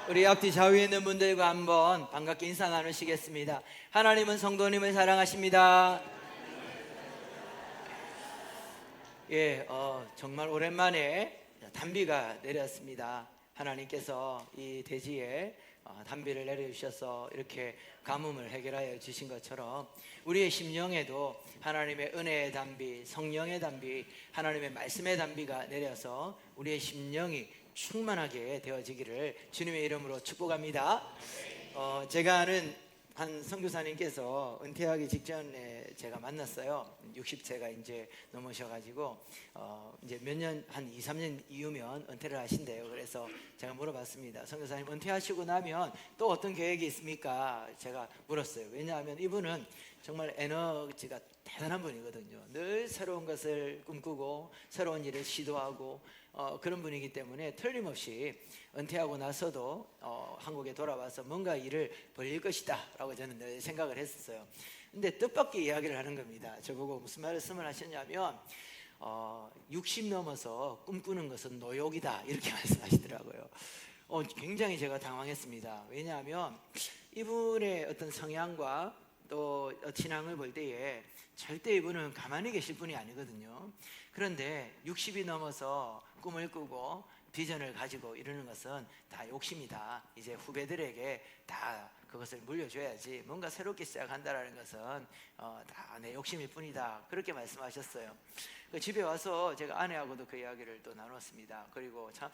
우리 앞뒤 좌우에 있는 분들과 한번 반갑게 인사 나누시겠습니다. 하나님은 성도님을 사랑하십니다. 정말 오랜만에 단비가 내렸습니다. 하나님께서 이 대지에 단비를 내려주셔서 이렇게 가뭄을 해결하여 주신 것처럼 우리의 심령에도 하나님의 은혜의 단비, 성령의 단비, 하나님의 말씀의 단비가 내려서 우리의 심령이 충만하게 되어지기를 주님의 이름으로 축복합니다. 제가 아는 한 선교사님께서 은퇴하기 직전에 제가 만났어요. 60세가 이제 넘으셔가지고 이제 몇 년, 한 2, 3년 이후면 은퇴를 하신대요. 그래서 제가 물어봤습니다. 선교사님, 은퇴하시고 나면 또 어떤 계획이 있습니까? 제가 물었어요. 왜냐하면 이분은 정말 에너지가 대단한 분이거든요. 늘 새로운 것을 꿈꾸고 새로운 일을 시도하고 그런 분이기 때문에 틀림없이 은퇴하고 나서도 한국에 돌아와서 뭔가 일을 벌릴 것이다 라고 저는 늘 생각을 했었어요. 근데 뜻밖의 이야기를 하는 겁니다. 저보고 무슨 말씀을 하셨냐면 60 넘어서 꿈꾸는 것은 노욕이다 이렇게 말씀하시더라고요. 굉장히 제가 당황했습니다. 왜냐하면 이분의 어떤 성향과 또 신앙을 볼 때에 절대 이분은 가만히 계실 분이 아니거든요. 그런데 60이 넘어서 꿈을 꾸고 비전을 가지고 이러는 것은 다 욕심이다. 이제 후배들에게 다 그것을 물려줘야지 뭔가 새롭게 시작한다는 것은 다 내 욕심일 뿐이다. 그렇게 말씀하셨어요. 집에 와서 제가 아내하고도 그 이야기를 또 나눴습니다. 그리고 참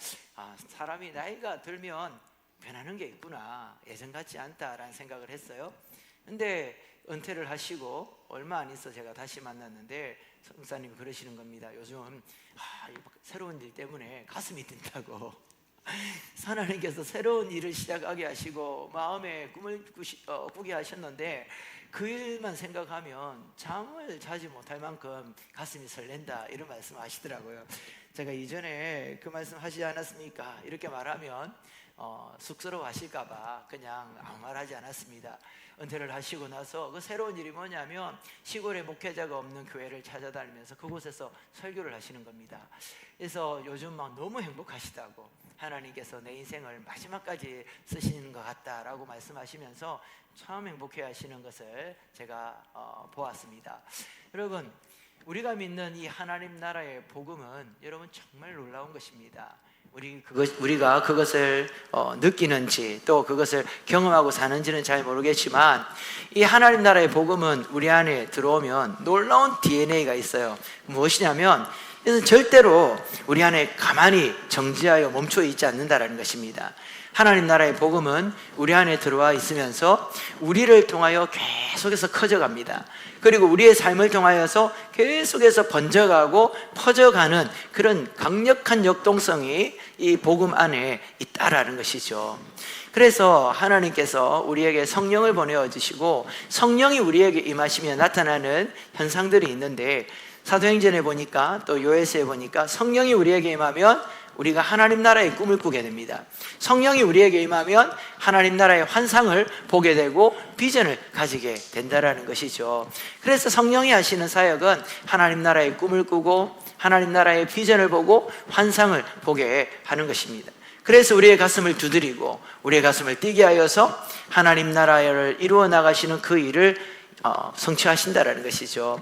사람이 나이가 들면 변하는 게 있구나, 예전 같지 않다라는 생각을 했어요. 근데 은퇴를 하시고 얼마 안 있어 제가 다시 만났는데 성사님이 그러시는 겁니다. 요즘 새로운 일 때문에 가슴이 뛴다고. 하나님께서 새로운 일을 시작하게 하시고 마음에 꿈을 꾸게 하셨는데 그 일만 생각하면 잠을 자지 못할 만큼 가슴이 설렌다, 이런 말씀 하시더라고요. 제가 이전에 그 말씀 하시지 않았습니까? 이렇게 말하면 쑥스러워 하실까봐 그냥 아무 말 하지 않았습니다. 은퇴를 하시고 나서 그 새로운 일이 뭐냐면 시골에 목회자가 없는 교회를 찾아다니면서 그곳에서 설교를 하시는 겁니다. 그래서 요즘 막 너무 행복하시다고, 하나님께서 내 인생을 마지막까지 쓰시는 것 같다라고 말씀하시면서 참 행복해 하시는 것을 제가 보았습니다. 여러분, 우리가 믿는 이 하나님 나라의 복음은 여러분 정말 놀라운 것입니다. 우리가 그것을 느끼는지 또 그것을 경험하고 사는지는 잘 모르겠지만 이 하나님 나라의 복음은 우리 안에 들어오면 놀라운 DNA가 있어요. 무엇이냐면 이것은 절대로 우리 안에 가만히 정지하여 멈춰 있지 않는다는 것입니다. 하나님 나라의 복음은 우리 안에 들어와 있으면서 우리를 통하여 계속해서 커져갑니다. 그리고 우리의 삶을 통하여서 계속해서 번져가고 퍼져가는 그런 강력한 역동성이 이 복음 안에 있다라는 것이죠. 그래서 하나님께서 우리에게 성령을 보내어 주시고 성령이 우리에게 임하시며 나타나는 현상들이 있는데, 사도행전에 보니까 또 요에스에 보니까 성령이 우리에게 임하면 우리가 하나님 나라의 꿈을 꾸게 됩니다. 성령이 우리에게 임하면 하나님 나라의 환상을 보게 되고 비전을 가지게 된다라는 것이죠. 그래서 성령이 하시는 사역은 하나님 나라의 꿈을 꾸고 하나님 나라의 비전을 보고 환상을 보게 하는 것입니다. 그래서 우리의 가슴을 두드리고 우리의 가슴을 뛰게 하여서 하나님 나라를 이루어 나가시는 그 일을 성취하신다라는 것이죠.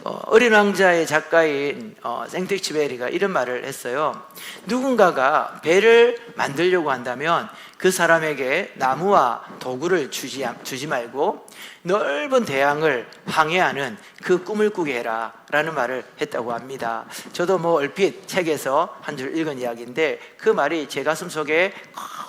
어린 왕자의 작가인 생텍쥐베리가 이런 말을 했어요. 누군가가 배를 만들려고 한다면 그 사람에게 나무와 도구를 주지 말고 넓은 대양을 항해하는 그 꿈을 꾸게 해라 라는 말을 했다고 합니다. 저도 얼핏 책에서 한 줄 읽은 이야기인데 그 말이 제 가슴 속에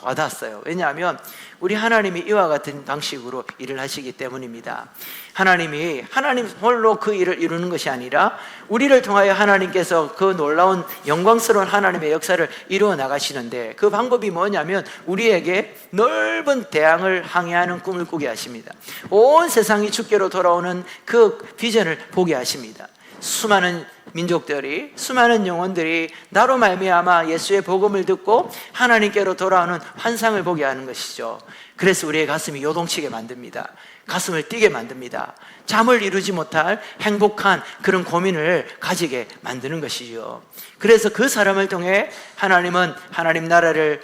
와닿았어요. 왜냐하면 우리 하나님이 이와 같은 방식으로 일을 하시기 때문입니다. 하나님 홀로 그 일을 이루는 것이 아니라 우리를 통하여 하나님께서 그 놀라운 영광스러운 하나님의 역사를 이루어 나가시는데, 그 방법이 뭐냐면 우리에게 넓은 대양을 항해하는 꿈을 꾸게 하십니다. 온 세상이 주께로 돌아오는 그 비전을 보게 하십니다. 수많은 민족들이, 수많은 영혼들이 나로 말미암아 예수의 복음을 듣고 하나님께로 돌아오는 환상을 보게 하는 것이죠. 그래서 우리의 가슴이 요동치게 만듭니다. 가슴을 뛰게 만듭니다. 잠을 이루지 못할 행복한 그런 고민을 가지게 만드는 것이죠. 그래서 그 사람을 통해 하나님은 하나님 나라를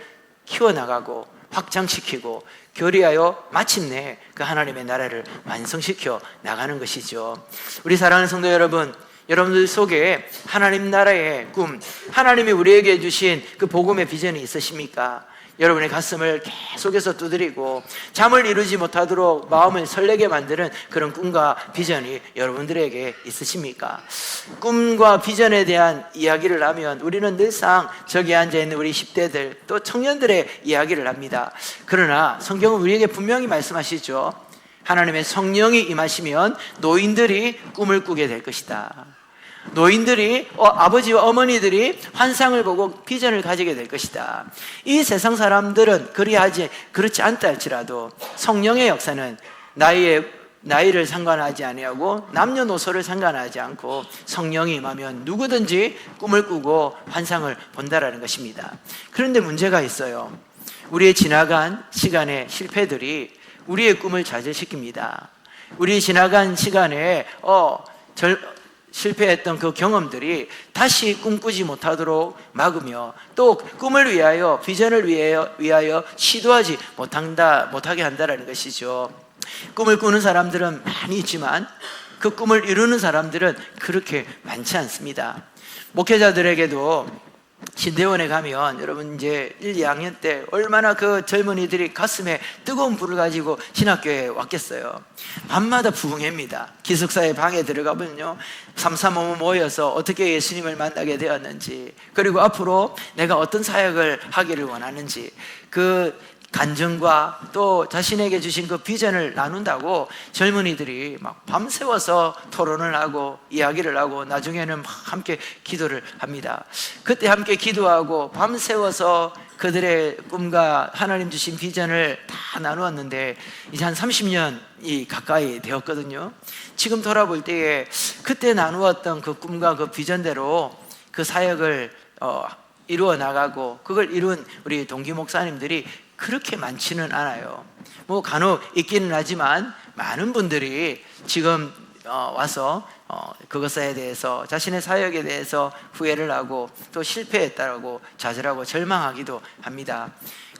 키워나가고 확장시키고 교리하여 마침내 그 하나님의 나라를 완성시켜 나가는 것이죠. 우리 사랑하는 성도 여러분, 여러분들 속에 하나님 나라의 꿈, 하나님이 우리에게 주신 그 복음의 비전이 있으십니까? 여러분의 가슴을 계속해서 두드리고 잠을 이루지 못하도록 마음을 설레게 만드는 그런 꿈과 비전이 여러분들에게 있으십니까? 꿈과 비전에 대한 이야기를 하면 우리는 늘상 저기 앉아있는 우리 10대들 또 청년들의 이야기를 합니다. 그러나 성경은 우리에게 분명히 말씀하시죠. 하나님의 성령이 임하시면 노인들이 꿈을 꾸게 될 것이다. 노인들이 아버지와 어머니들이 환상을 보고 비전을 가지게 될 것이다. 이 세상 사람들은 그렇지 않다 할지라도 성령의 역사는 나이를 상관하지 아니하고 남녀노소를 상관하지 않고 성령이 임하면 누구든지 꿈을 꾸고 환상을 본다라는 것입니다. 그런데 문제가 있어요. 우리의 지나간 시간의 실패들이 우리의 꿈을 좌절시킵니다. 우리 지나간 시간에 실패했던 그 경험들이 다시 꿈꾸지 못하도록 막으며 또 꿈을 위하여 비전을 위하여 시도하지 못하게 한다는 것이죠. 꿈을 꾸는 사람들은 많이 있지만 그 꿈을 이루는 사람들은 그렇게 많지 않습니다. 목회자들에게도 신대원에 가면 여러분 이제 1, 2학년 때 얼마나 그 젊은이들이 가슴에 뜨거운 불을 가지고 신학교에 왔겠어요. 밤마다 부흥회입니다. 기숙사의 방에 들어가면요 335 모여서 어떻게 예수님을 만나게 되었는지, 그리고 앞으로 내가 어떤 사역을 하기를 원하는지 그 간증과 또 자신에게 주신 그 비전을 나눈다고 젊은이들이 막 밤새워서 토론을 하고 이야기를 하고 나중에는 막 함께 기도를 합니다. 그때 함께 기도하고 밤새워서 그들의 꿈과 하나님 주신 비전을 다 나누었는데 이제 한 30년이 가까이 되었거든요. 지금 돌아볼 때에 그때 나누었던 그 꿈과 그 비전대로 그 사역을 이루어 나가고 그걸 이룬 우리 동기 목사님들이 그렇게 많지는 않아요. 뭐 간혹 있기는 하지만 많은 분들이 지금 와서 그것에 대해서 자신의 사역에 대해서 후회를 하고 또 실패했다고 좌절하고 절망하기도 합니다.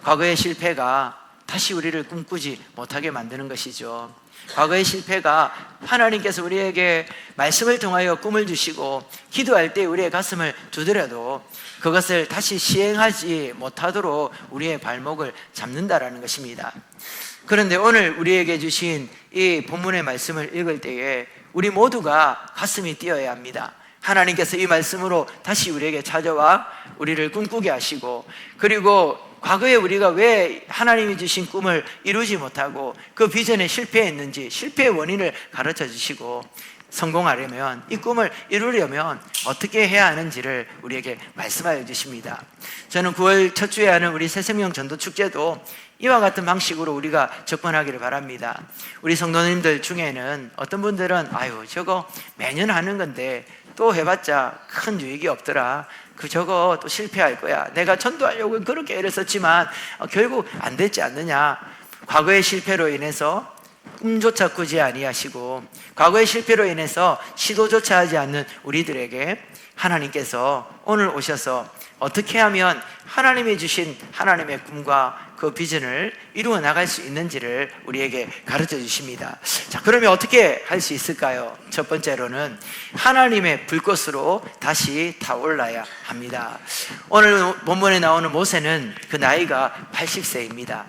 과거의 실패가 다시 우리를 꿈꾸지 못하게 만드는 것이죠. 과거의 실패가 하나님께서 우리에게 말씀을 통하여 꿈을 주시고 기도할 때 우리의 가슴을 두드려도 그것을 다시 시행하지 못하도록 우리의 발목을 잡는다라는 것입니다. 그런데 오늘 우리에게 주신 이 본문의 말씀을 읽을 때에 우리 모두가 가슴이 뛰어야 합니다. 하나님께서 이 말씀으로 다시 우리에게 찾아와 우리를 꿈꾸게 하시고, 그리고 과거에 우리가 왜 하나님이 주신 꿈을 이루지 못하고 그 비전에 실패했는지 실패의 원인을 가르쳐 주시고, 성공하려면, 이 꿈을 이루려면 어떻게 해야 하는지를 우리에게 말씀하여 주십니다. 저는 9월 첫 주에 하는 우리 새생명 전도축제도 이와 같은 방식으로 우리가 접근하기를 바랍니다. 우리 성도님들 중에는 어떤 분들은 저거 매년 하는 건데 또 해봤자 큰 유익이 없더라, 저거 또 실패할 거야, 내가 전도하려고 그렇게 애를 썼지만 결국 안 됐지 않느냐. 과거의 실패로 인해서 꿈조차 꾸지 아니하시고 과거의 실패로 인해서 시도조차 하지 않는 우리들에게 하나님께서 오늘 오셔서 어떻게 하면 하나님이 주신 하나님의 꿈과 그 비전을 이루어 나갈 수 있는지를 우리에게 가르쳐 주십니다. 자, 그러면 어떻게 할 수 있을까요? 첫 번째로는 하나님의 불꽃으로 다시 타올라야 합니다. 오늘 본문에 나오는 모세는 그 나이가 80세입니다.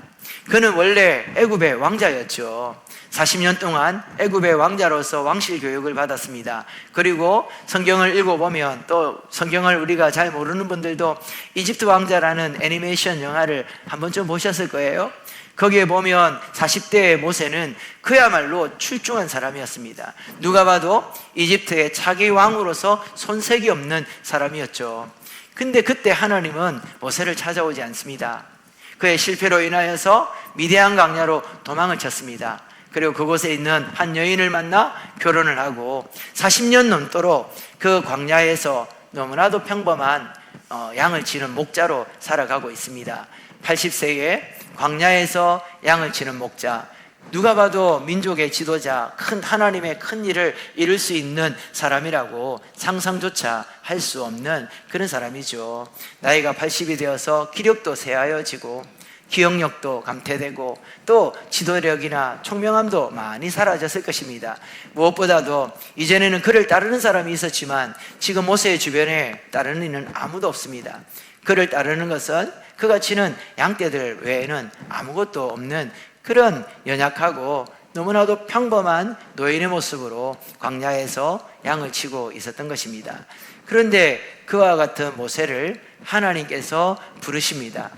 그는 원래 애굽의 왕자였죠. 40년 동안 애굽의 왕자로서 왕실 교육을 받았습니다. 그리고 성경을 읽어보면, 또 성경을 우리가 잘 모르는 분들도 이집트 왕자라는 애니메이션 영화를 한 번쯤 보셨을 거예요. 거기에 보면 40대의 모세는 그야말로 출중한 사람이었습니다. 누가 봐도 이집트의 차기 왕으로서 손색이 없는 사람이었죠. 근데 그때 하나님은 모세를 찾아오지 않습니다. 그의 실패로 인하여서 미디안 광야로 도망을 쳤습니다. 그리고 그곳에 있는 한 여인을 만나 결혼을 하고 40년 넘도록 그 광야에서 너무나도 평범한 양을 치는 목자로 살아가고 있습니다. 80세에 광야에서 양을 치는 목자, 누가 봐도 민족의 지도자, 큰 하나님의 큰 일을 이룰 수 있는 사람이라고 상상조차 할 수 없는 그런 사람이죠. 나이가 80이 되어서 기력도 쇠하여지고 기억력도 감퇴되고 또 지도력이나 총명함도 많이 사라졌을 것입니다. 무엇보다도 이전에는 그를 따르는 사람이 있었지만 지금 모세의 주변에 따르는 이는 아무도 없습니다. 그를 따르는 것은 그가 치는 양떼들 외에는 아무것도 없는 그런 연약하고 너무나도 평범한 노인의 모습으로 광야에서 양을 치고 있었던 것입니다. 그런데 그와 같은 모세를 하나님께서 부르십니다.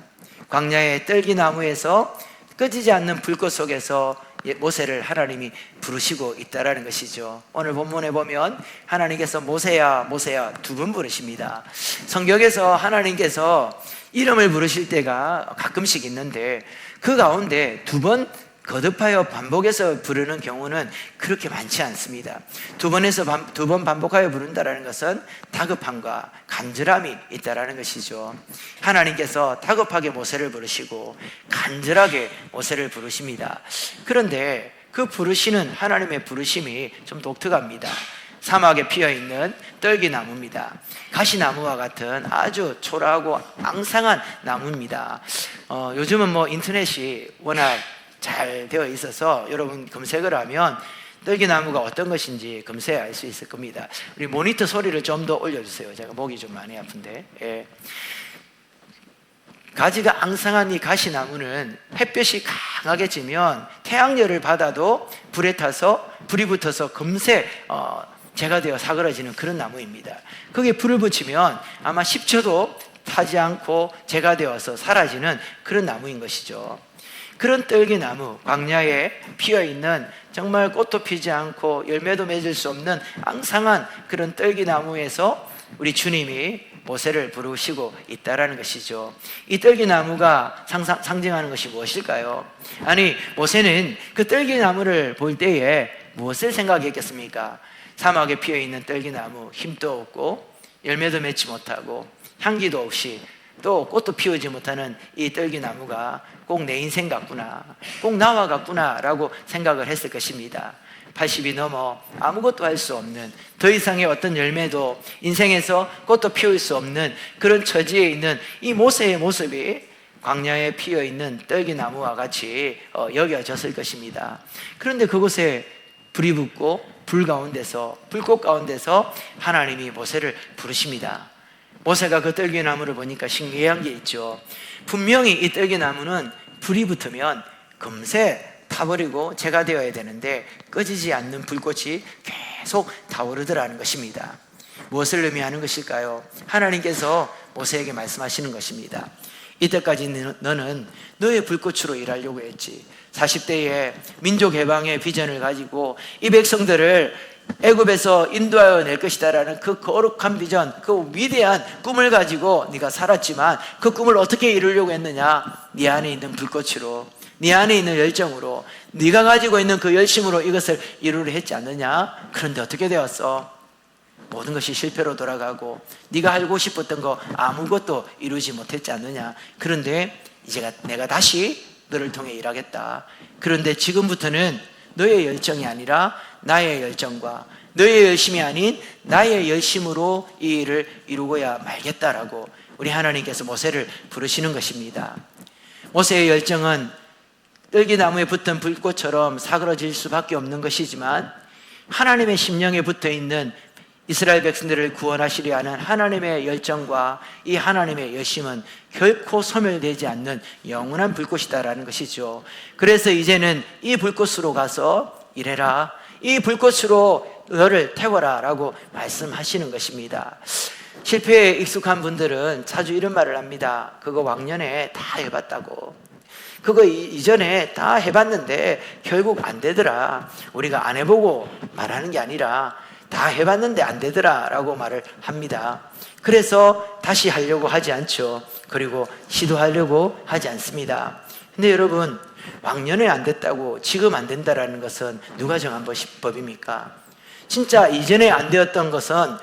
광야의 떨기나무에서 꺼지지 않는 불꽃 속에서 모세를 하나님이 부르시고 있다라는 것이죠. 오늘 본문에 보면 하나님께서 모세야 모세야 두 번 부르십니다. 성경에서 하나님께서 이름을 부르실 때가 가끔씩 있는데 그 가운데 두 번 거듭하여 반복해서 부르는 경우는 그렇게 많지 않습니다. 두 번 반복하여 부른다는 것은 다급함과 간절함이 있다는 것이죠. 하나님께서 다급하게 모세를 부르시고 간절하게 모세를 부르십니다. 그런데 그 부르시는 하나님의 부르심이 좀 독특합니다. 사막에 피어있는 떨기나무입니다. 가시나무와 같은 아주 초라하고 앙상한 나무입니다. 요즘은 뭐 인터넷이 워낙 잘 되어 있어서 여러분 검색을 하면 떨기나무가 어떤 것인지 검색해 알 수 있을 겁니다. 우리 모니터 소리를 좀 더 올려주세요. 제가 목이 좀 많이 아픈데. 예. 가지가 앙상한 이 가시나무는 햇볕이 강하게 지면 태양열을 받아도 불에 타서 불이 붙어서 금세 재가 되어 사그러지는 그런 나무입니다. 거기에 불을 붙이면 아마 10초도 타지 않고 재가 되어서 사라지는 그런 나무인 것이죠. 그런 떨기나무, 광야에 피어있는 정말 꽃도 피지 않고 열매도 맺을 수 없는 앙상한 그런 떨기나무에서 우리 주님이 모세를 부르시고 있다라는 것이죠. 이 떨기나무가 상징하는 것이 무엇일까요? 아니, 모세는 그 떨기나무를 볼 때에 무엇을 생각했겠습니까? 사막에 피어있는 떨기나무, 힘도 없고 열매도 맺지 못하고 향기도 없이 또 꽃도 피우지 못하는 이 떨기나무가 꼭 내 인생 같구나, 꼭 나와 같구나 라고 생각을 했을 것입니다. 80이 넘어 아무것도 할 수 없는, 더 이상의 어떤 열매도 인생에서 꽃도 피울 수 없는 그런 처지에 있는 이 모세의 모습이 광야에 피어있는 떨기나무와 같이 여겨졌을 것입니다. 그런데 그곳에 불이 붙고 불꽃 가운데서 하나님이 모세를 부르십니다. 모세가 그 떨기나무를 보니까 신기한 게 있죠. 분명히 이 떨기나무는 불이 붙으면 금세 타버리고 재가 되어야 되는데 꺼지지 않는 불꽃이 계속 타오르더라는 것입니다. 무엇을 의미하는 것일까요? 하나님께서 모세에게 말씀하시는 것입니다. 이때까지 너는 너의 불꽃으로 일하려고 했지. 40대에 민족 해방의 비전을 가지고 이 백성들을 애굽에서 인도하여 낼 것이다라는 그 거룩한 비전, 그 위대한 꿈을 가지고 네가 살았지만 그 꿈을 어떻게 이루려고 했느냐? 네 안에 있는 불꽃으로, 네 안에 있는 열정으로, 네가 가지고 있는 그 열심으로 이것을 이루려 했지 않느냐? 그런데 어떻게 되었어? 모든 것이 실패로 돌아가고 네가 알고 싶었던 거 아무것도 이루지 못했지 않느냐? 그런데 이제 내가 다시 너를 통해 일하겠다. 그런데 지금부터는 너의 열정이 아니라 나의 열정과 너의 열심이 아닌 나의 열심으로 이 일을 이루고야 말겠다라고 우리 하나님께서 모세를 부르시는 것입니다. 모세의 열정은 떨기나무에 붙은 불꽃처럼 사그러질 수밖에 없는 것이지만 하나님의 심령에 붙어있는 이스라엘 백성들을 구원하시려 하는 하나님의 열정과 이 하나님의 열심은 결코 소멸되지 않는 영원한 불꽃이다라는 것이죠. 그래서 이제는 이 불꽃으로 가서 일해라, 이 불꽃으로 너를 태워라 라고 말씀하시는 것입니다. 실패에 익숙한 분들은 자주 이런 말을 합니다. 그거 왕년에 다 해봤다고, 그거 이전에 다 해봤는데 결국 안 되더라. 우리가 안 해보고 말하는 게 아니라 다 해봤는데 안 되더라 라고 말을 합니다. 그래서 다시 하려고 하지 않죠. 그리고 시도하려고 하지 않습니다. 근데 여러분, 왕년에 안 됐다고 지금 안 된다라는 것은 누가 정한 법입니까? 진짜 이전에 안 되었던 것은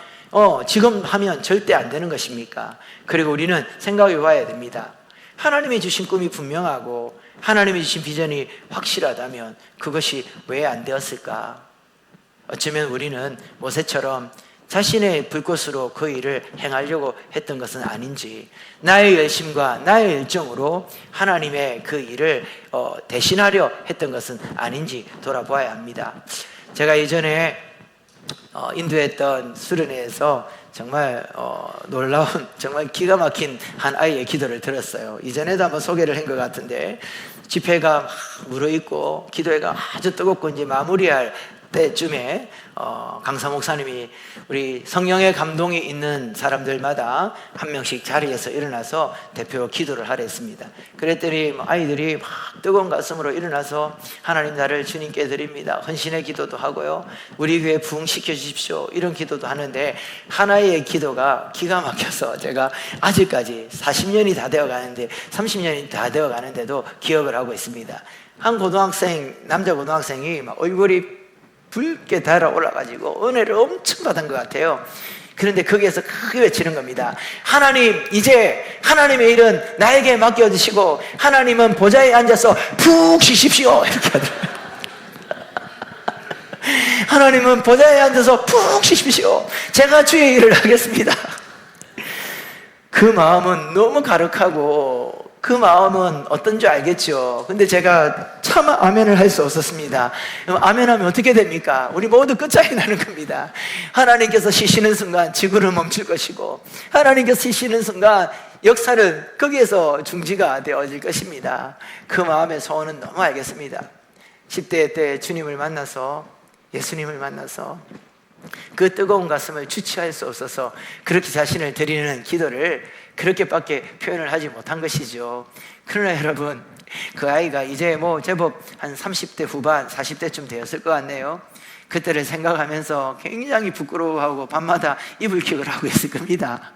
지금 하면 절대 안 되는 것입니까? 그리고 우리는 생각해 봐야 됩니다. 하나님이 주신 꿈이 분명하고 하나님이 주신 비전이 확실하다면 그것이 왜 안 되었을까? 어쩌면 우리는 모세처럼 자신의 불꽃으로 그 일을 행하려고 했던 것은 아닌지, 나의 열심과 나의 열정으로 하나님의 그 일을 대신하려 했던 것은 아닌지 돌아보아야 합니다. 제가 예전에 인도했던 수련회에서 정말 놀라운, 정말 기가 막힌 한 아이의 기도를 들었어요. 이전에도 한번 소개를 한 것 같은데, 집회가 막 무르익고 기도회가 아주 뜨겁고 이제 마무리할 때쯤에 강사 목사님이 우리 성령의 감동이 있는 사람들마다 한 명씩 자리에서 일어나서 대표 기도를 하려 했습니다. 그랬더니 아이들이 막 뜨거운 가슴으로 일어나서 하나님 나를 주님께 드립니다, 헌신의 기도도 하고요, 우리 교회 부흥시켜 주십시오, 이런 기도도 하는데, 하나의 기도가 기가 막혀서 제가 아직까지 40년이 다 되어 가는데, 30년이 다 되어 가는데도 기억을 하고 있습니다. 한 고등학생, 남자 고등학생이 막 얼굴이 붉게 달아올라가지고 은혜를 엄청 받은 것 같아요. 그런데 거기에서 크게 외치는 겁니다. 하나님, 이제 하나님의 일은 나에게 맡겨주시고 하나님은 보좌에 앉아서 푹 쉬십시오, 이렇게 하더라고요. 하나님은 보좌에 앉아서 푹 쉬십시오, 제가 주의 일을 하겠습니다. 그 마음은 너무 가득하고 그 마음은 어떤 줄 알겠죠. 근데 제가 차마 아멘을 할 수 없었습니다. 아멘하면 어떻게 됩니까? 우리 모두 끝장이 나는 겁니다. 하나님께서 쉬시는 순간 지구를 멈출 것이고, 하나님께서 쉬시는 순간 역사는 거기에서 중지가 되어질 것입니다. 그 마음의 소원은 너무 알겠습니다. 10대 때 주님을 만나서, 예수님을 만나서 그 뜨거운 가슴을 주체할 수 없어서 그렇게 자신을 드리는 기도를 그렇게밖에 표현을 하지 못한 것이죠. 그러나 여러분, 그 아이가 이제 뭐 제법 한 30대 후반, 40대쯤 되었을 것 같네요. 그때를 생각하면서 굉장히 부끄러워하고 밤마다 이불킥을 하고 있을 겁니다.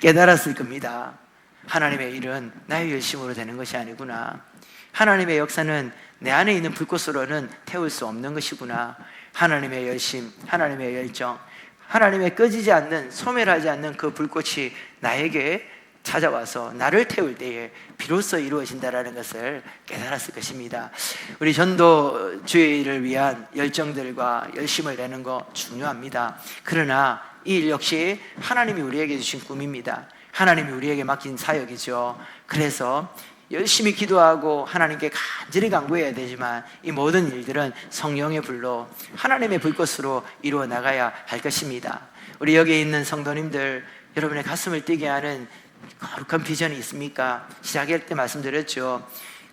깨달았을 겁니다. 하나님의 일은 나의 열심으로 되는 것이 아니구나. 하나님의 역사는 내 안에 있는 불꽃으로는 태울 수 없는 것이구나. 하나님의 열심, 하나님의 열정, 하나님의 꺼지지 않는, 소멸하지 않는 그 불꽃이 나에게 찾아와서 나를 태울 때에 비로소 이루어진다라는 것을 깨달았을 것입니다. 우리 전도주의를 위한 열정들과 열심을 내는 거 중요합니다. 그러나 이 일 역시 하나님이 우리에게 주신 꿈입니다. 하나님이 우리에게 맡긴 사역이죠. 그래서 열심히 기도하고 하나님께 간절히 간구해야 되지만, 이 모든 일들은 성령의 불로 하나님의 불꽃으로 이루어 나가야 할 것입니다. 우리 여기에 있는 성도님들, 여러분의 가슴을 뛰게 하는 거룩한 비전이 있습니까? 시작할 때 말씀드렸죠.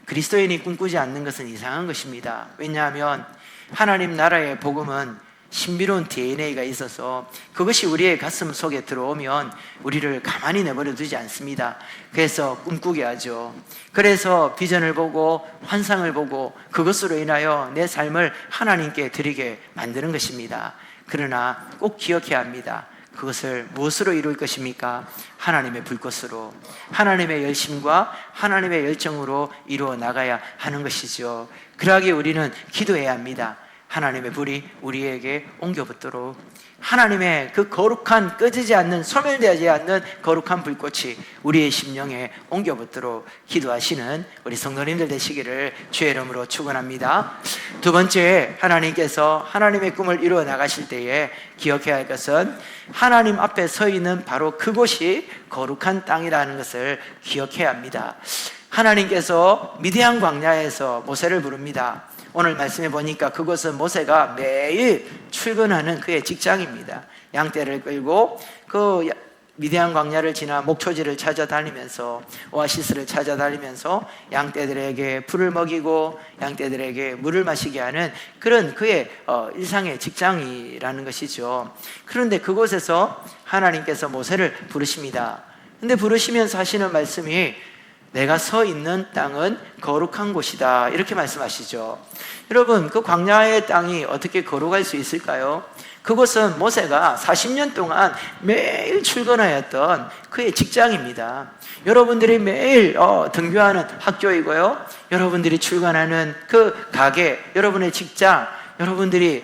그리스도인이 꿈꾸지 않는 것은 이상한 것입니다. 왜냐하면 하나님 나라의 복음은 신비로운 DNA가 있어서 그것이 우리의 가슴 속에 들어오면 우리를 가만히 내버려 두지 않습니다. 그래서 꿈꾸게 하죠. 그래서 비전을 보고 환상을 보고 그것으로 인하여 내 삶을 하나님께 드리게 만드는 것입니다. 그러나 꼭 기억해야 합니다. 그것을 무엇으로 이룰 것입니까? 하나님의 불꽃으로, 하나님의 열심과 하나님의 열정으로 이루어 나가야 하는 것이죠. 그러하기에 우리는 기도해야 합니다. 하나님의 불이 우리에게 옮겨 붙도록, 하나님의 그 거룩한, 꺼지지 않는, 소멸되지 않는 거룩한 불꽃이 우리의 심령에 옮겨 붙도록 기도하시는 우리 성도님들 되시기를 주의 이름으로 축원합니다. 두 번째, 하나님께서 하나님의 꿈을 이루어 나가실 때에 기억해야 할 것은 하나님 앞에 서 있는 바로 그곳이 거룩한 땅이라는 것을 기억해야 합니다. 하나님께서 미디안 광야에서 모세를 부릅니다. 오늘 말씀해 보니까 그것은 모세가 매일 출근하는 그의 직장입니다. 양떼를 끌고 그 미디안 광야를 지나 목초지를 찾아다니면서, 오아시스를 찾아다니면서 양떼들에게 풀을 먹이고 양떼들에게 물을 마시게 하는 그런 그의 일상의 직장이라는 것이죠. 그런데 그곳에서 하나님께서 모세를 부르십니다. 근데 부르시면서 하시는 말씀이 내가 서 있는 땅은 거룩한 곳이다, 이렇게 말씀하시죠. 여러분, 그 광야의 땅이 어떻게 거룩할 수 있을까요? 그곳은 모세가 40년 동안 매일 출근하였던 그의 직장입니다. 여러분들이 매일 등교하는 학교이고요, 여러분들이 출근하는 그 가게, 여러분의 직장, 여러분들이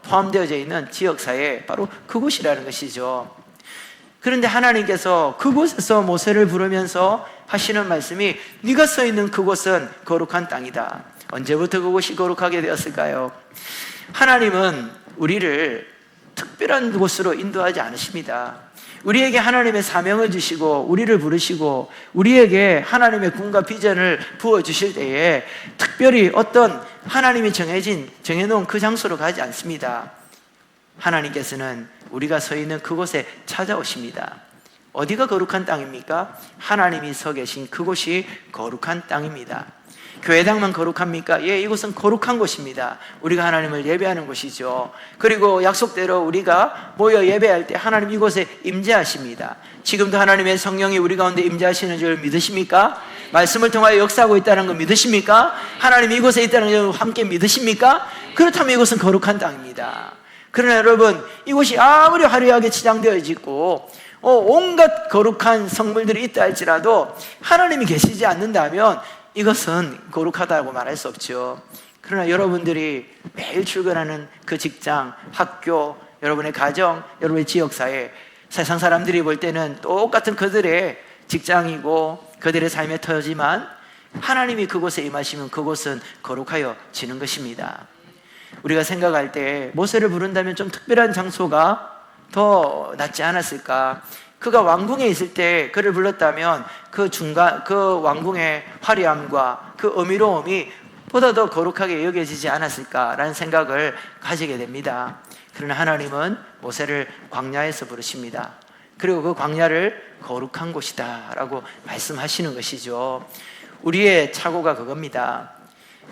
포함되어져 있는 지역사회, 바로 그곳이라는 것이죠. 그런데 하나님께서 그곳에서 모세를 부르면서 하시는 말씀이 네가 서 있는 그곳은 거룩한 땅이다. 언제부터 그곳이 거룩하게 되었을까요? 하나님은 우리를 특별한 곳으로 인도하지 않으십니다. 우리에게 하나님의 사명을 주시고 우리를 부르시고 우리에게 하나님의 꿈과 비전을 부어주실 때에 특별히 어떤 하나님이 정해놓은 그 장소로 가지 않습니다. 하나님께서는 우리가 서 있는 그곳에 찾아오십니다. 어디가 거룩한 땅입니까? 하나님이 서 계신 그곳이 거룩한 땅입니다. 교회당만 거룩합니까? 예, 이곳은 거룩한 곳입니다. 우리가 하나님을 예배하는 곳이죠. 그리고 약속대로 우리가 모여 예배할 때 하나님 이곳에 임재하십니다. 지금도 하나님의 성령이 우리 가운데 임재하시는 줄 믿으십니까? 말씀을 통하여 역사하고 있다는 거 믿으십니까? 하나님 이곳에 있다는 걸 함께 믿으십니까? 그렇다면 이곳은 거룩한 땅입니다. 그러나 여러분, 이곳이 아무리 화려하게 치장되어 있고 온갖 거룩한 성물들이 있다 할지라도 하나님이 계시지 않는다면 이것은 거룩하다고 말할 수 없죠. 그러나 여러분들이 매일 출근하는 그 직장, 학교, 여러분의 가정, 여러분의 지역사회, 세상 사람들이 볼 때는 똑같은 그들의 직장이고 그들의 삶의 터지만 하나님이 그곳에 임하시면 그곳은 거룩하여지는 것입니다. 우리가 생각할 때 모세를 부른다면 좀 특별한 장소가 더 낫지 않았을까? 그가 왕궁에 있을 때 그를 불렀다면 그 왕궁의 화려함과 그 어미로움이 보다 더 거룩하게 여겨지지 않았을까라는 생각을 가지게 됩니다. 그러나 하나님은 모세를 광야에서 부르십니다. 그리고 그 광야를 거룩한 곳이다 라고 말씀하시는 것이죠. 우리의 착오가 그겁니다.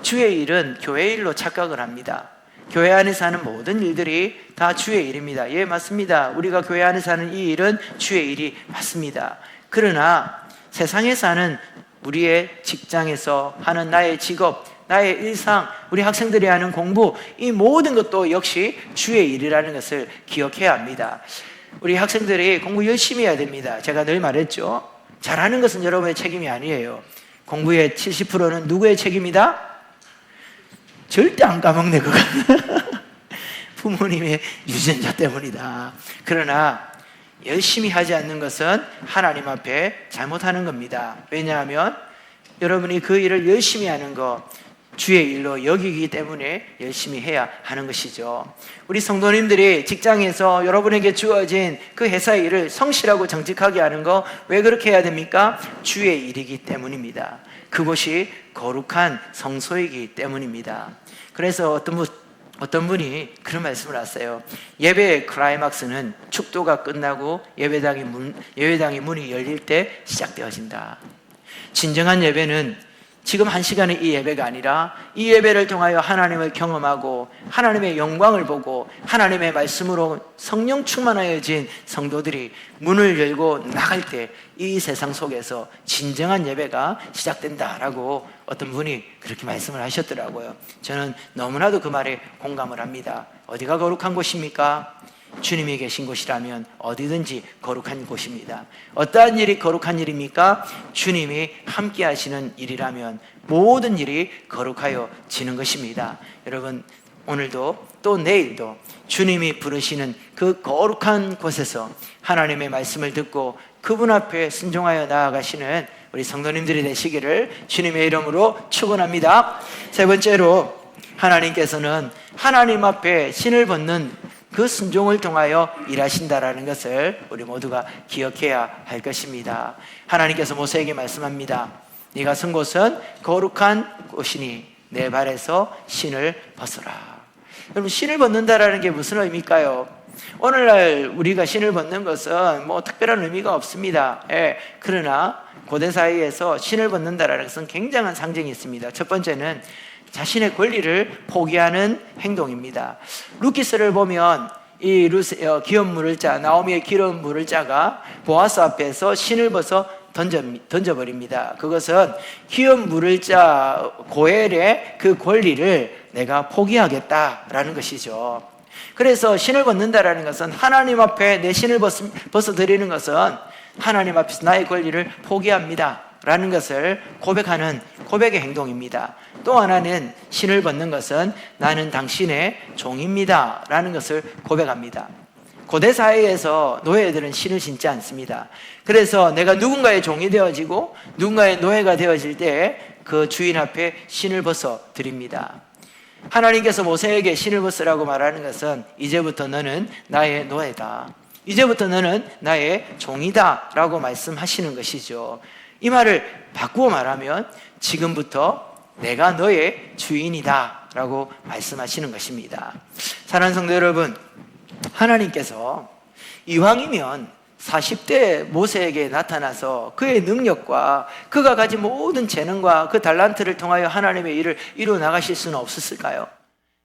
주의 일은 교회 일로 착각을 합니다. 교회 안에서 하는 모든 일들이 다 주의 일입니다. 예, 맞습니다. 우리가 교회 안에서 하는 이 일은 주의 일이 맞습니다. 그러나 세상에서 하는 우리의 직장에서 하는 나의 직업, 나의 일상, 우리 학생들이 하는 공부, 이 모든 것도 역시 주의 일이라는 것을 기억해야 합니다. 우리 학생들이 공부 열심히 해야 됩니다. 제가 늘 말했죠. 잘하는 것은 여러분의 책임이 아니에요. 공부의 70%는 누구의 책임이다? 절대 안 까먹네, 그건. 부모님의 유전자 때문이다. 그러나 열심히 하지 않는 것은 하나님 앞에 잘못하는 겁니다. 왜냐하면 여러분이 그 일을 열심히 하는 것, 주의 일로 여기기 때문에 열심히 해야 하는 것이죠. 우리 성도님들이 직장에서 여러분에게 주어진 그 회사의 일을 성실하고 정직하게 하는 거 왜 그렇게 해야 됩니까? 주의 일이기 때문입니다. 그곳이 거룩한 성소이기 때문입니다. 그래서 어떤 분이 그런 말씀을 하세요. 예배의 클라이막스는 축도가 끝나고 예배당의 문이 열릴 때 시작되어진다. 진정한 예배는 지금 한 시간의 이 예배가 아니라 이 예배를 통하여 하나님을 경험하고 하나님의 영광을 보고 하나님의 말씀으로 성령 충만하여진 성도들이 문을 열고 나갈 때 이 세상 속에서 진정한 예배가 시작된다라고 어떤 분이 그렇게 말씀을 하셨더라고요. 저는 너무나도 그 말에 공감을 합니다. 어디가 거룩한 곳입니까? 주님이 계신 곳이라면 어디든지 거룩한 곳입니다. 어떠한 일이 거룩한 일입니까? 주님이 함께 하시는 일이라면 모든 일이 거룩하여지는 것입니다. 여러분, 오늘도 또 내일도 주님이 부르시는 그 거룩한 곳에서 하나님의 말씀을 듣고 그분 앞에 순종하여 나아가시는 우리 성도님들이 되시기를 주님의 이름으로 축원합니다. 세 번째로, 하나님께서는 하나님 앞에 신을 벗는 그 순종을 통하여 일하신다라는 것을 우리 모두가 기억해야 할 것입니다. 하나님께서 모세에게 말씀합니다. 네가 선 곳은 거룩한 곳이니 내 발에서 신을 벗어라. 여러분, 신을 벗는다라는 게 무슨 의미일까요? 오늘날 우리가 신을 벗는 것은 뭐 특별한 의미가 없습니다. 예, 그러나 고대 사회에서 신을 벗는다라는 것은 굉장한 상징이 있습니다. 첫 번째는 자신의 권리를 포기하는 행동입니다. 루키스를 보면 이 기업 물을 자, 나오미의 기름 물을 자가 보아스 앞에서 신을 벗어 던져버립니다. 그것은 기업 물을 자 고엘의 그 권리를 내가 포기하겠다라는 것이죠. 그래서 신을 벗는다라는 것은 하나님 앞에 내 신을 벗어드리는 것은 하나님 앞에서 나의 권리를 포기합니다 라는 것을 고백하는 고백의 행동입니다. 또 하나는 신을 벗는 것은 나는 당신의 종입니다 라는 것을 고백합니다. 고대 사회에서 노예들은 신을 신지 않습니다. 그래서 내가 누군가의 종이 되어지고 누군가의 노예가 되어질 때 그 주인 앞에 신을 벗어 드립니다. 하나님께서 모세에게 신을 벗으라고 말하는 것은 이제부터 너는 나의 노예다, 이제부터 너는 나의 종이다 라고 말씀하시는 것이죠. 이 말을 바꾸어 말하면 지금부터 내가 너의 주인이다 라고 말씀하시는 것입니다. 사랑하는 성도 여러분, 하나님께서 이왕이면 40대 모세에게 나타나서 그의 능력과 그가 가진 모든 재능과 그 달란트를 통하여 하나님의 일을 이루어 나가실 수는 없었을까요?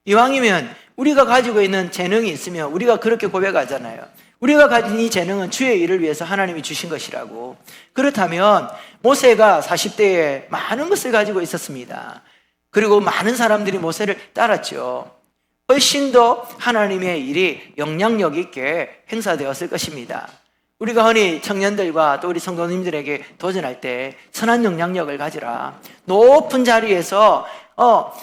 이왕이면 우리가 가지고 있는 재능이 있으면 우리가 그렇게 고백하잖아요. 우리가 가진 이 재능은 주의 일을 위해서 하나님이 주신 것이라고. 그렇다면 모세가 40대에 많은 것을 가지고 있었습니다. 그리고 많은 사람들이 모세를 따랐죠. 훨씬 더 하나님의 일이 영향력 있게 행사되었을 것입니다. 우리가 흔히 청년들과 또 우리 성도님들에게 도전할 때 선한 영향력을 가지라, 높은 자리에서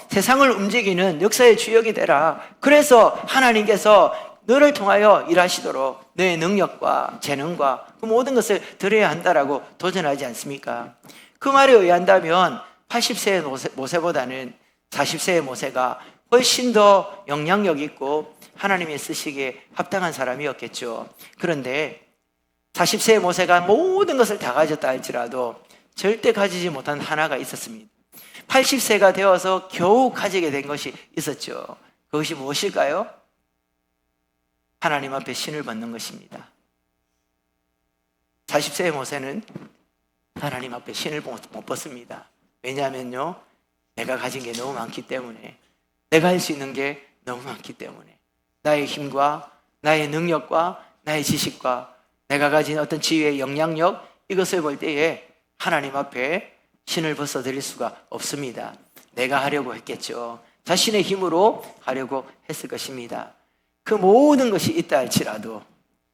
세상을 움직이는 역사의 주역이 되라, 그래서 하나님께서 너를 통하여 일하시도록 너의 능력과 재능과 그 모든 것을 드려야 한다라고 도전하지 않습니까? 그 말에 의한다면 80세의 모세보다는 40세의 모세가 훨씬 더 영향력 있고 하나님이 쓰시기에 합당한 사람이었겠죠. 그런데 40세의 모세가 모든 것을 다 가졌다 할지라도 절대 가지지 못한 하나가 있었습니다. 80세가 되어서 겨우 가지게 된 것이 있었죠. 그것이 무엇일까요? 하나님 앞에 신을 벗는 것입니다. 40세의 모세는 하나님 앞에 신을 못 벗습니다. 왜냐하면요, 내가 가진 게 너무 많기 때문에, 내가 할 수 있는 게 너무 많기 때문에, 나의 힘과 나의 능력과 나의 지식과 내가 가진 어떤 지위의 영향력, 이것을 볼 때에 하나님 앞에 신을 벗어드릴 수가 없습니다. 내가 하려고 했겠죠. 자신의 힘으로 하려고 했을 것입니다. 그 모든 것이 있다 할지라도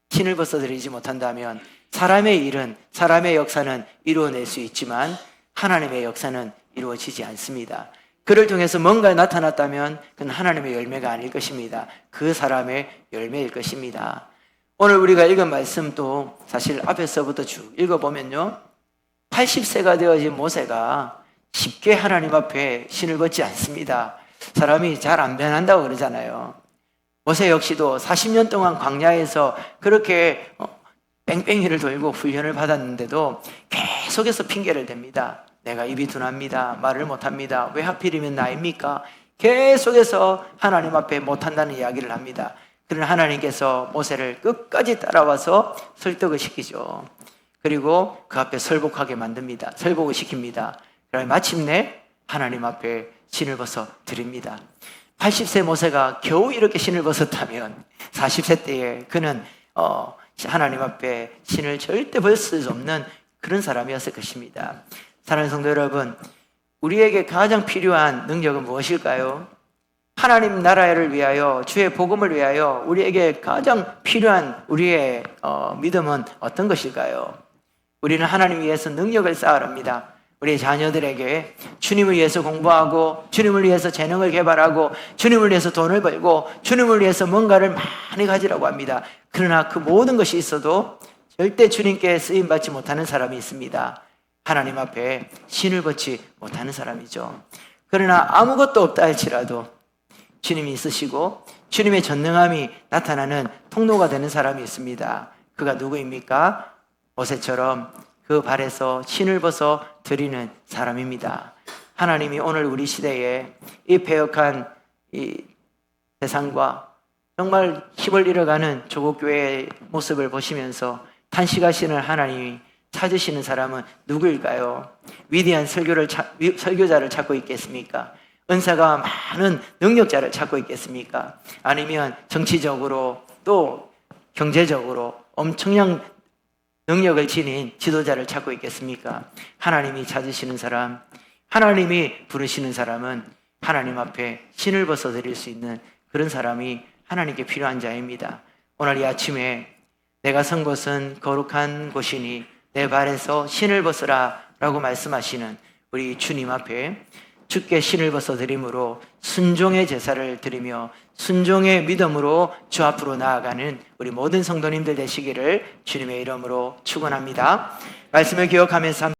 신을 벗어드리지 못한다면 사람의 일은, 사람의 역사는 이루어낼 수 있지만 하나님의 역사는 이루어지지 않습니다. 그를 통해서 뭔가 나타났다면 그는 하나님의 열매가 아닐 것입니다. 그 사람의 열매일 것입니다. 오늘 우리가 읽은 말씀도 사실 앞에서부터 쭉 읽어보면요, 80세가 되어진 모세가 쉽게 하나님 앞에 신을 벗지 않습니다. 사람이 잘 안 변한다고 그러잖아요. 모세 역시도 40년 동안 광야에서 그렇게 뺑뺑이를 돌고 훈련을 받았는데도 계속해서 핑계를 댑니다. 내가 입이 둔합니다. 말을 못합니다. 왜 하필이면 나입니까? 계속해서 하나님 앞에 못한다는 이야기를 합니다. 그러나 하나님께서 모세를 끝까지 따라와서 설득을 시키죠. 그리고 그 앞에 설복하게 만듭니다. 설복을 시킵니다. 그러면 마침내 하나님 앞에 신을 벗어 드립니다. 80세 모세가 겨우 이렇게 신을 벗었다면 40세 때에 그는 하나님 앞에 신을 절대 벗을 수 없는 그런 사람이었을 것입니다. 사랑하는 성도 여러분, 우리에게 가장 필요한 능력은 무엇일까요? 하나님 나라를 위하여, 주의 복음을 위하여 우리에게 가장 필요한 우리의 믿음은 어떤 것일까요? 우리는 하나님 위해서 능력을 쌓으랍니다. 우리 자녀들에게 주님을 위해서 공부하고, 주님을 위해서 재능을 개발하고, 주님을 위해서 돈을 벌고, 주님을 위해서 뭔가를 많이 가지라고 합니다. 그러나 그 모든 것이 있어도 절대 주님께 쓰임받지 못하는 사람이 있습니다. 하나님 앞에 신을 벗지 못하는 사람이죠. 그러나 아무것도 없다 할지라도 주님이 있으시고 주님의 전능함이 나타나는 통로가 되는 사람이 있습니다. 그가 누구입니까? 모세처럼 그 발에서 신을 벗어 드리는 사람입니다. 하나님이 오늘 우리 시대에 이 패역한 이 세상과 정말 힘을 잃어가는 조국교회의 모습을 보시면서 탄식하시는 하나님이 찾으시는 사람은 누구일까요? 위대한 설교자를 찾고 있겠습니까? 은사가 많은 능력자를 찾고 있겠습니까? 아니면 정치적으로 또 경제적으로 엄청난 능력을 지닌 지도자를 찾고 있겠습니까? 하나님이 찾으시는 사람, 하나님이 부르시는 사람은 하나님 앞에 신을 벗어드릴 수 있는 그런 사람이 하나님께 필요한 자입니다. 오늘 이 아침에 내가 선 곳은 거룩한 곳이니 내 발에서 신을 벗으라 라고 말씀하시는 우리 주님 앞에 주께 신을 벗어드림으로 순종의 제사를 드리며 순종의 믿음으로 주 앞으로 나아가는 우리 모든 성도님들 되시기를 주님의 이름으로 축원합니다. 말씀을 기억하면서